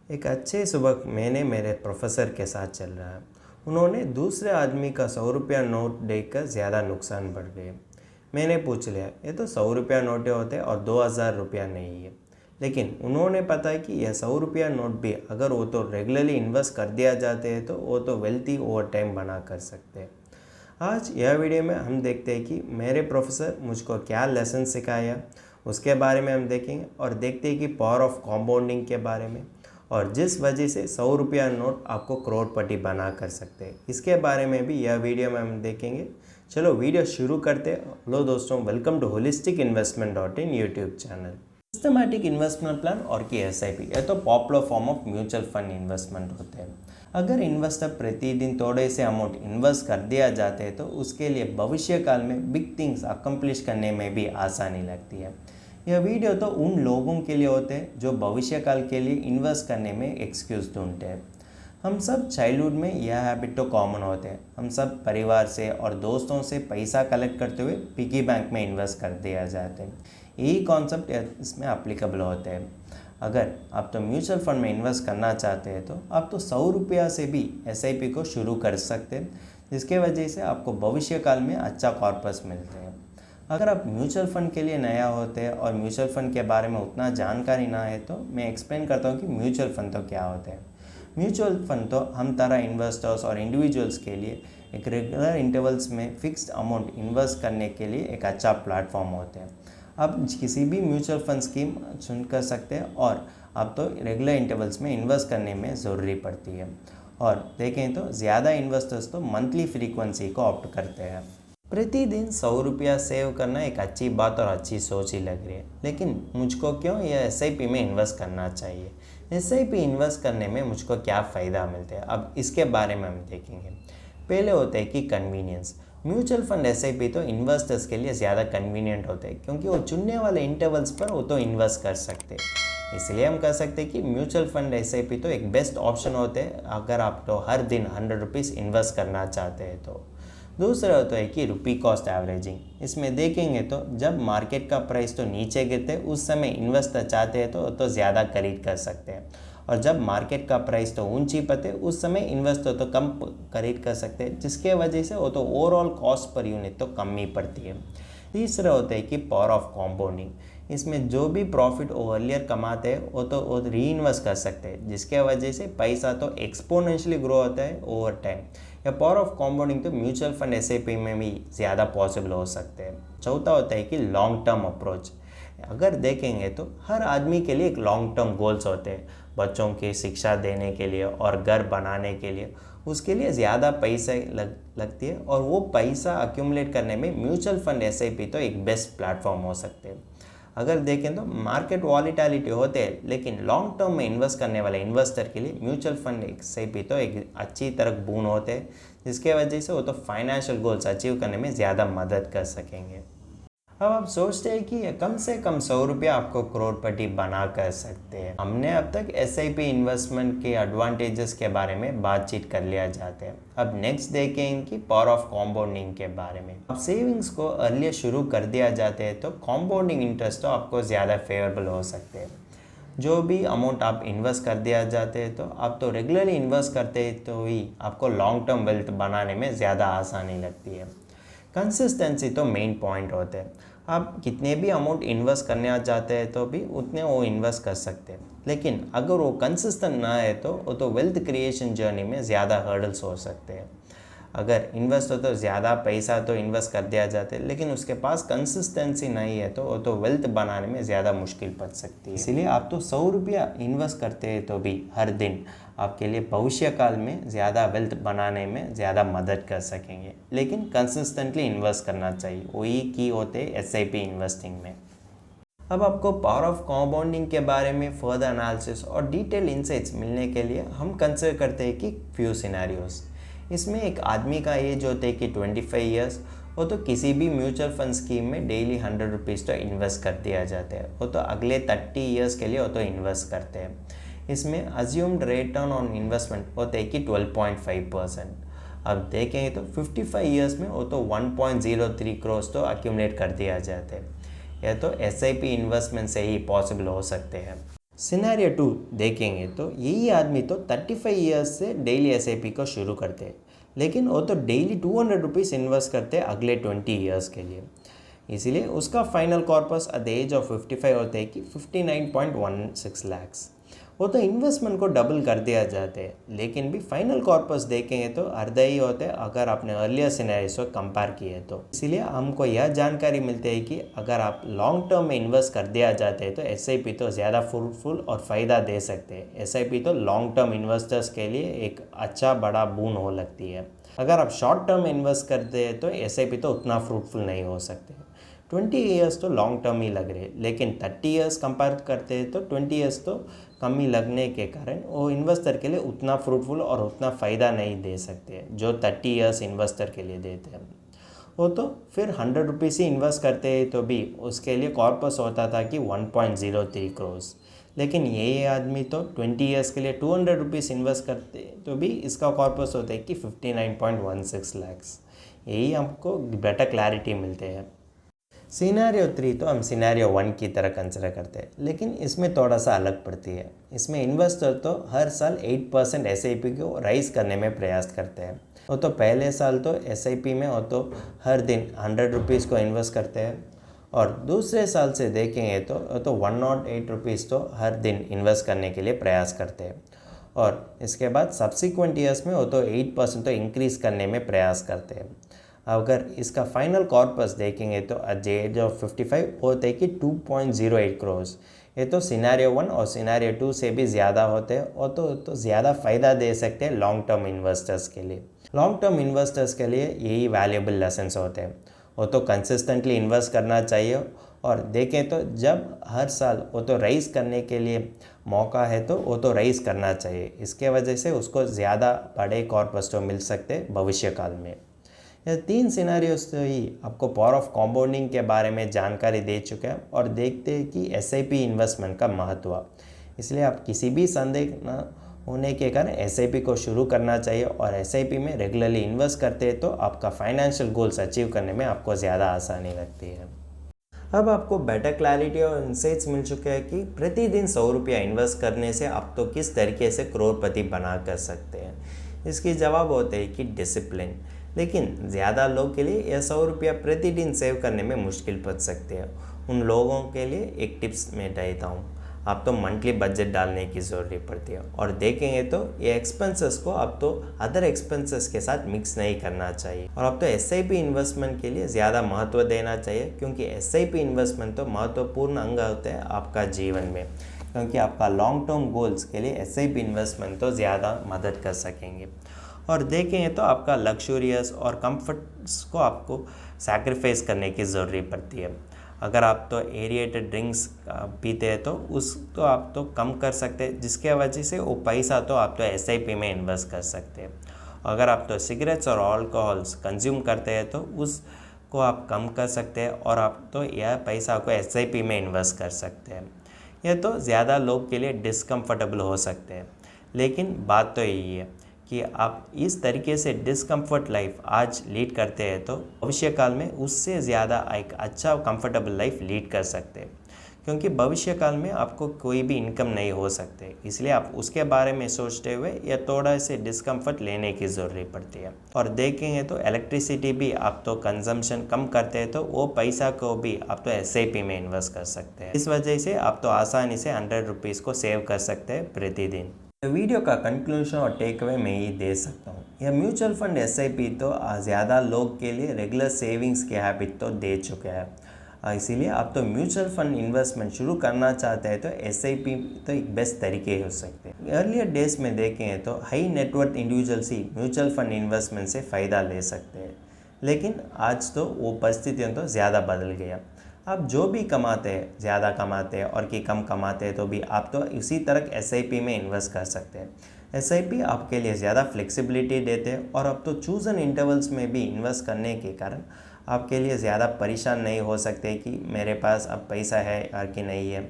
एक अच्छे सुबह मैंने मेरे प्रोफेसर के साथ चल रहा है। उन्होंने दूसरे आदमी का 100 रुपया नोट देखकर ज़्यादा नुकसान बढ़ गए। मैंने पूछ लिया, ये तो 100 रुपया नोटें होते हैं और 2000 रुपया नहीं है। लेकिन उन्होंने पता है कि यह 100 रुपया नोट भी अगर वो तो रेगुलरली इन्वेस्ट कर दिया जाते हैं तो वो तो वेल्थी ओवर टाइम बना कर सकते हैं। आज यह वीडियो में हम देखते हैं कि मेरे प्रोफेसर मुझको क्या लेसन सिखाया, उसके बारे में हम देखेंगे और देखते हैं कि पावर ऑफ कॉम्पाउंडिंग के बारे में और जिस वजह से 100 रुपया नोट आपको करोड़पति बना कर सकते हैं, इसके बारे में भी यह वीडियो में हम देखेंगे। चलो वीडियो शुरू करते हैं। हेलो दोस्तों, welcome to holistic investment dot in YouTube channel. Systematic investment plan और की SIP, यह तो popular form of mutual fund investment होते हैं। अगर इन्वेस्टर प्रतिदिन थोड़े से अमाउंट इन्वेस्ट कर दिया जाते हैं तो उसके लिए भविष्य काल में बिग थिंग्स अकम्प्लिश करने में भी आसानी लगती है। यह वीडियो तो उन लोगों के लिए होते हैं जो भविष्य काल के लिए इन्वेस्ट करने में एक्सक्यूज़ ढूंढते हैं। हम सब चाइल्डहुड में यह हैबिट तो कॉमन होते हैं। हम सब परिवार से और दोस्तों से पैसा कलेक्ट करते हुए पिगी बैंक में इन्वेस्ट कर दिया जाते हैं। यही कॉन्सेप्ट इसमें अप्लीकेबल होते हैं। अगर आप तो म्यूचुअल फंड में इन्वेस्ट करना चाहते हैं तो आप तो 100 रुपया से भी SIP को शुरू कर सकते हैं, जिसके वजह से आपको भविष्य काल में अच्छा कॉर्पस मिलते हैं। अगर आप म्यूचुअल फ़ंड के लिए नया होते हैं और म्यूचुअल फ़ंड के बारे में उतना जानकारी ना है तो मैं एक्सप्लेन करता हूँ कि म्यूचुअल फ़ंड तो क्या होते हैं। म्यूचुअल फ़ंड तो हम तरह इन्वेस्टर्स और इंडिविजुअल्स के लिए एक रेगुलर इंटरवल्स में फिक्स्ड अमाउंट इन्वेस्ट करने के लिए एक अच्छा प्लेटफॉर्म होते हैं। आप किसी भी म्यूचुअल फंड स्कीम चुन कर सकते हैं और आप तो रेगुलर इंटरवल्स में इन्वेस्ट करने में ज़रूरी पड़ती है। और देखें तो ज़्यादा इन्वेस्टर्स तो मंथली फ्रीक्वेंसी को ऑप्ट करते हैं। प्रतिदिन 100 रुपया सेव करना एक अच्छी बात और अच्छी सोच ही लग रही है, लेकिन मुझको क्यों यह SIP में इन्वेस्ट करना चाहिए? SIP इन्वेस्ट करने में मुझको क्या फ़ायदा मिलते हैं, अब इसके बारे में हम देखेंगे। पहले होते हैं कि कन्वीनियंस। म्यूचुअल फंड SIP तो इन्वेस्टर्स के लिए ज़्यादा कन्वीनियंट होते हैं क्योंकि वो चुनने वाले इंटरवल्स पर वो तो इन्वेस्ट कर सकते हैं। इसलिए हम कह सकते हैं कि म्यूचुअल फंड SIP तो एक बेस्ट ऑप्शन होते हैं अगर आप तो हर दिन 100 रुपीज़ इन्वेस्ट करना चाहते हैं तो। दूसरा होता है कि रुपी कॉस्ट एवरेजिंग। इसमें देखेंगे तो जब मार्केट का प्राइस तो नीचे गिरते हैं उस समय इन्वेस्टर चाहते हैं तो ज़्यादा खरीद कर सकते हैं, और जब मार्केट का प्राइस तो ऊंची पते उस समय इन्वेस्टर तो कम खरीद कर सकते हैं, जिसके वजह से वो तो ओवरऑल कॉस्ट पर यूनिट तो कम ही पड़ती है। तीसरा होता है कि पावर ऑफ कॉम्पाउंडिंग। इसमें जो भी प्रॉफिट वो अर्लियर कमाते हैं वो री इन्वेस्ट कर सकते हैं, जिसके वजह से पैसा तो एक्सपोनेंशियली ग्रो होता है ओवर टाइम। या पावर ऑफ कॉम्पाउंडिंग तो म्यूचुअल फंड SIP में भी ज़्यादा पॉसिबल हो सकते हैं। चौथा होता है कि लॉन्ग टर्म अप्रोच। अगर देखेंगे तो हर आदमी के लिए एक लॉन्ग टर्म गोल्स होते हैं। बच्चों की शिक्षा देने के लिए और घर बनाने के लिए उसके लिए ज़्यादा पैसे लगती है, और वो पैसा अक्यूमुलेट करने में म्यूचुअल फंड SIP तो एक बेस्ट प्लेटफॉर्म हो सकते हैं। अगर देखें तो मार्केट वॉलीटिलिटी होते हैं, लेकिन लॉन्ग टर्म में इन्वेस्ट करने वाले इन्वेस्टर के लिए म्यूचुअल फंड SIP तो एक अच्छी तरह बून होते हैं, जिसके वजह से वो तो फाइनेंशियल गोल्स अचीव करने में ज़्यादा मदद कर सकेंगे। अब आप सोचते हैं कि कम से कम 100 रुपया आपको करोड़पति बना कर सकते हैं। हमने अब तक SIP इन्वेस्टमेंट के एडवांटेजेस के बारे में बातचीत कर लिया जाते हैं। अब नेक्स्ट देखें कि पावर ऑफ कॉम्पाउंडिंग के बारे में। अब सेविंग्स को अर्लियर शुरू कर दिया जाते हैं तो कॉम्पाउंडिंग इंटरेस्ट तो आपको ज़्यादा फेवरेबल हो सकते हैं। जो भी अमाउंट आप इन्वेस्ट कर दिया जाते हैं तो आप तो रेगुलरली इन्वेस्ट करते हैं तो ही आपको लॉन्ग टर्म वेल्थ बनाने में ज़्यादा आसानी लगती है। कंसिस्टेंसी तो मेन पॉइंट होते हैं। आप कितने भी अमाउंट इन्वेस्ट करने चाहते हैं तो भी उतने वो इन्वेस्ट कर सकते हैं, लेकिन अगर वो कंसिस्टेंट ना है तो वो तो वेल्थ क्रिएशन जर्नी में ज़्यादा हर्डल्स हो सकते हैं। अगर इन्वेस्ट हो तो ज़्यादा पैसा तो इन्वेस्ट कर दिया जाता है, लेकिन उसके पास कंसिस्टेंसी नहीं है तो वो तो वेल्थ बनाने में ज़्यादा मुश्किल पड़ सकती है। इसीलिए आप तो 100 रुपया इन्वेस्ट करते हैं तो भी हर दिन आपके लिए भविष्य काल में ज़्यादा वेल्थ बनाने में ज़्यादा मदद कर सकेंगे, लेकिन कंसिस्टेंटली इन्वेस्ट करना चाहिए। वही की होते हैं SIP इन्वेस्टिंग में। अब आपको पावर ऑफ कॉम्पाउंडिंग के बारे में फर्दर एनालिसिस और डिटेल इंसाइट्स मिलने के लिए हम कंसिडर करते हैं कि फ्यू सिनेरियोस। इसमें एक आदमी का एज होते हैं कि 25 ईयर्स, वो तो किसी भी म्यूचुअल फंड स्कीम में डेली 100 रुपीज़ तो इन्वेस्ट कर दिया जाता है। वो तो अगले 30 ईयर्स के लिए वो तो इन्वेस्ट करते हैं। इसमें अज्यूम्ड रिटर्न ऑन इन्वेस्टमेंट होते हैं कि 12.5%। अब देखेंगे तो 55 ईयर्स में वो तो 1.03 करोड़ तो अक्यूमुलेट कर दिया जाते हैं। यह तो SIP इन्वेस्टमेंट से ही पॉसिबल हो सकते हैं। सिनेरियो 2 देखेंगे तो यही आदमी तो 35 ईयर्स से डेली एसआईपी को शुरू करते हैं, लेकिन वो तो डेली 200 रुपीज़ इन्वेस्ट करते हैं अगले 20 ईयर्स के लिए। इसीलिए उसका final corpus at the age of 55 होते हैं कि 59.16 लैक्स। वो तो इन्वेस्टमेंट को डबल कर दिया जाते हैं, लेकिन भी फाइनल कॉर्पस देखेंगे तो आधा ही होते हैं अगर आपने अर्लियर सिनेरियो से कंपेयर किए तो। इसीलिए हमको यह जानकारी मिलती है कि अगर आप लॉन्ग टर्म में इन्वेस्ट कर दिया जाते हैं तो एसआईपी तो ज़्यादा फ्रूटफुल और फ़ायदा दे सकते हैं। एसआईपी तो लॉन्ग टर्म इन्वेस्टर्स के लिए एक अच्छा बड़ा बून हो लगती है। अगर आप शॉर्ट टर्म में इन्वेस्ट करते हैं तो एसआईपी तो उतना फ्रूटफुल नहीं हो सकते। 20 ईयर्स तो लॉन्ग टर्म ही लग रहे, लेकिन 30 ईयर्स कंपेयर करते हैं तो 20 ईयर्स तो कम ही लगने के कारण वो इन्वेस्टर के लिए उतना फ्रूटफुल और उतना फ़ायदा नहीं दे सकते जो 30 ईयर्स इन्वेस्टर के लिए देते हैं। वो तो फिर 100 रुपीज़ ही इन्वेस्ट करते हैं तो भी उसके लिए कॉर्पस होता था कि 1.03 करोड़, लेकिन यही आदमी तो 20 ईयर्स के लिए 200 रुपीज़ इन्वेस्ट करते तो भी इसका कॉर्पस होता है कि 59.16 लैक्स। यही हमको बेटर क्लैरिटी मिलते हैं। सिनेरियो 3 तो हम सिनेरियो 1 की तरह कंसिडर करते हैं, लेकिन इसमें थोड़ा सा अलग पड़ती है। इसमें इन्वेस्टर तो हर साल 8% एसआईपी को राइज करने में प्रयास करते हैं। वो तो पहले साल तो एसआईपी में वो तो हर दिन 100 रुपीज़ को इन्वेस्ट करते हैं, और दूसरे साल से देखेंगे तो 108 रुपीज़ तो हर दिन इन्वेस्ट करने के लिए प्रयास करते हैं, और इसके बाद सब्सिक्वेंट ईयर्स में वो तो 8% तो इंक्रीज़ करने में प्रयास करते हैं। अगर इसका फाइनल कॉर्पस देखेंगे तो एट द एज ऑफ 55 होते हैं कि 2.08 करोड़। ये तो सिनेरियो 1 और सिनेरियो 2 से भी ज़्यादा होते हैं, और तो ज़्यादा फ़ायदा दे सकते हैं लॉन्ग टर्म इन्वेस्टर्स के लिए। लॉन्ग टर्म इन्वेस्टर्स के लिए यही वैल्यूएबल लेसन्स होते हैं। वो तो कंसिस्टेंटली इन्वेस्ट करना चाहिए, और देखें तो जब हर साल वो तो राइज़ करने के लिए मौका है तो वो तो राइज़ करना चाहिए। इसके वजह से उसको ज़्यादा बड़े कॉर्पस तो मिल सकते हैं भविष्य काल में। यह 3 सिनेरियोस तो ही आपको पावर ऑफ कॉम्पाउंडिंग के बारे में जानकारी दे चुके हैं, और देखते हैं कि एसआईपी इन्वेस्टमेंट का महत्व। इसलिए आप किसी भी संदेह न होने के कारण एसआईपी को शुरू करना चाहिए, और एसआईपी में रेगुलरली इन्वेस्ट करते हैं तो आपका फाइनेंशियल गोल्स अचीव करने में आपको ज़्यादा आसानी लगती है। अब आपको बेटर क्लैरिटी और इंसाइट्स मिल चुके हैं कि प्रतिदिन 100 रुपया इन्वेस्ट करने से आप तो किस तरीके से करोड़पति बना कर सकते हैं। इसकी जवाब होते हैं कि डिसिप्लिन। लेकिन ज़्यादा लोग के लिए यह 100 रुपया प्रतिदिन सेव करने में मुश्किल पड़ सकते हैं। उन लोगों के लिए एक टिप्स मैं देता हूँ। आप तो मंथली बजट डालने की ज़रूरत पड़ती है, और देखेंगे तो ये एक्सपेंसेस को आप तो अदर एक्सपेंसेस के साथ मिक्स नहीं करना चाहिए। और आप तो एसआईपी इन्वेस्टमेंट के लिए ज़्यादा महत्व देना चाहिए, क्योंकि एसआईपी इन्वेस्टमेंट तो महत्वपूर्ण अंग होता है आपका जीवन में, क्योंकि आपका लॉन्ग टर्म गोल्स के लिए एसआईपी इन्वेस्टमेंट तो ज़्यादा मदद कर सकेंगे। और देखेंगे तो आपका लग्जूरियस और कंफर्ट्स को आपको सैक्रिफाइस करने की ज़रूरत पड़ती है। अगर आप तो एरिएटेड ड्रिंक्स पीते हैं तो उस तो आप तो कम कर सकते हैं, जिसके वजह से वो पैसा तो आप तो एसआईपी में इन्वेस्ट कर सकते हैं। अगर आप तो सिगरेट्स और अल्कोहल्स कंज्यूम करते हैं तो उसको आप कम कर सकते हैं, और आप तो यह पैसा को एसआईपी में इन्वेस्ट कर सकते हैं। यह तो ज़्यादा लोग के लिए डिस्कम्फर्टेबल हो सकते हैं, लेकिन बात तो यही है कि आप इस तरीके से डिस्कम्फर्ट लाइफ आज लीड करते हैं तो भविष्य काल में उससे ज़्यादा एक अच्छा कंफर्टेबल लाइफ लीड कर सकते हैं, क्योंकि भविष्य काल में आपको कोई भी इनकम नहीं हो सकते। इसलिए आप उसके बारे में सोचते हुए या थोड़ा से डिस्कम्फर्ट लेने की ज़रूरत पड़ती है। और देखेंगे तो इलेक्ट्रिसिटी भी आप तो कंजम्पशन कम करते हैं तो वो पैसा को भी आप तो एसआईपी में इन्वेस्ट कर सकते हैं। इस वजह से आप तो आसानी से 100 रुपीज़ को सेव कर सकते हैं प्रतिदिन। वीडियो का कंक्लूजन और टेक अवे मैं ही दे सकता हूँ। यह म्यूचुअल फंड एसआईपी तो ज़्यादा लोग के लिए रेगुलर सेविंग्स की हैबिट तो दे चुके हैं। इसीलिए आप तो म्यूचुअल फंड इन्वेस्टमेंट शुरू करना चाहते हैं तो एसआईपी तो एक बेस्ट तरीके हो सकते हैं। अर्लियर डेज में देखें तो हाई नेटवर्थ इंडिविजुअल्स ही म्यूचुअल फंड इन्वेस्टमेंट से फ़ायदा ले सकते हैं, लेकिन आज तो वो परिस्थितियाँ तो ज़्यादा बदल गया। आप जो भी कमाते हैं, ज़्यादा कमाते हैं और कि कम कमाते हैं, तो भी आप तो इसी तरह एसआईपी में इन्वेस्ट कर सकते हैं। एसआईपी आपके लिए ज़्यादा फ्लेक्सिबिलिटी देते हैं, और आप तो चूज़न इंटरवल्स में भी इन्वेस्ट करने के कारण आपके लिए ज़्यादा परेशान नहीं हो सकते कि मेरे पास अब पैसा है या कि नहीं है।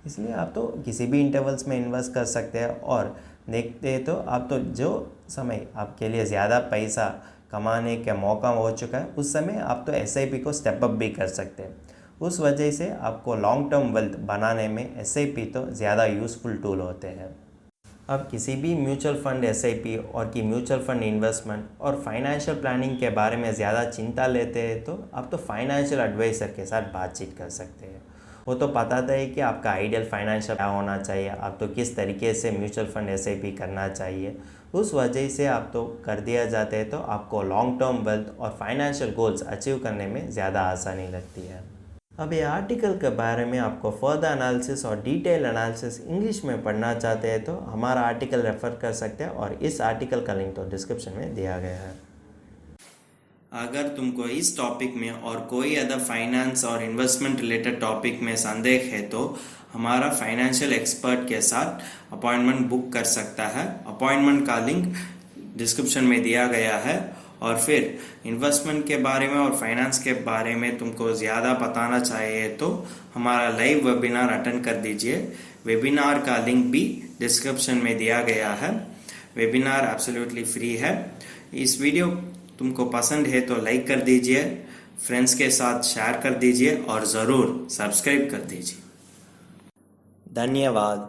इसलिए आप तो किसी भी इंटरवल्स में इन्वेस्ट कर सकते हैं, और देखते हैं तो आप तो जो समय आपके लिए ज़्यादा पैसा कमाने का मौका हो चुका है उस समय आप तो एसआईपी को स्टेप अप भी कर सकते हैं। उस वजह से आपको लॉन्ग टर्म वेल्थ बनाने में SIP तो ज़्यादा यूज़फुल टूल होते हैं। अब किसी भी म्यूचुअल फंड SIP और की म्यूचुअल फंड इन्वेस्टमेंट और फाइनेंशियल प्लानिंग के बारे में ज़्यादा चिंता लेते हैं तो आप तो फाइनेंशियल एडवाइज़र के साथ बातचीत कर सकते हैं। वो तो बताता है कि आपका आइडियल फाइनेंशियल क्या होना चाहिए, आप तो किस तरीके से म्यूचुअल फंड SIP करना चाहिए। उस वजह से आप तो कर दिया जाते हैं तो आपको लॉन्ग टर्म वेल्थ और फाइनेंशियल गोल्स अचीव करने में ज़्यादा आसानी लगती है। अब ये आर्टिकल के बारे में आपको फर्दर एनालिसिस और डिटेल एनालिसिस इंग्लिश में पढ़ना चाहते हैं तो हमारा आर्टिकल रेफ़र कर सकते हैं और इस आर्टिकल का लिंक तो डिस्क्रिप्शन में दिया गया है। अगर तुमको इस टॉपिक में और कोई अदर फाइनेंस और इन्वेस्टमेंट रिलेटेड टॉपिक में संदेह है तो हमारा फाइनेंशियल एक्सपर्ट के साथ अपॉइंटमेंट बुक कर सकता है। अपॉइंटमेंट का लिंक डिस्क्रिप्शन में दिया गया है। और फिर इन्वेस्टमेंट के बारे में और फाइनेंस के बारे में तुमको ज़्यादा बताना चाहिए तो हमारा लाइव वेबिनार अटेंड कर दीजिए। वेबिनार का लिंक भी डिस्क्रिप्शन में दिया गया है। वेबिनार एब्सोल्युटली फ्री है। इस वीडियो तुमको पसंद है तो लाइक कर दीजिए, फ्रेंड्स के साथ शेयर कर दीजिए और ज़रूर सब्सक्राइब कर दीजिए। धन्यवाद।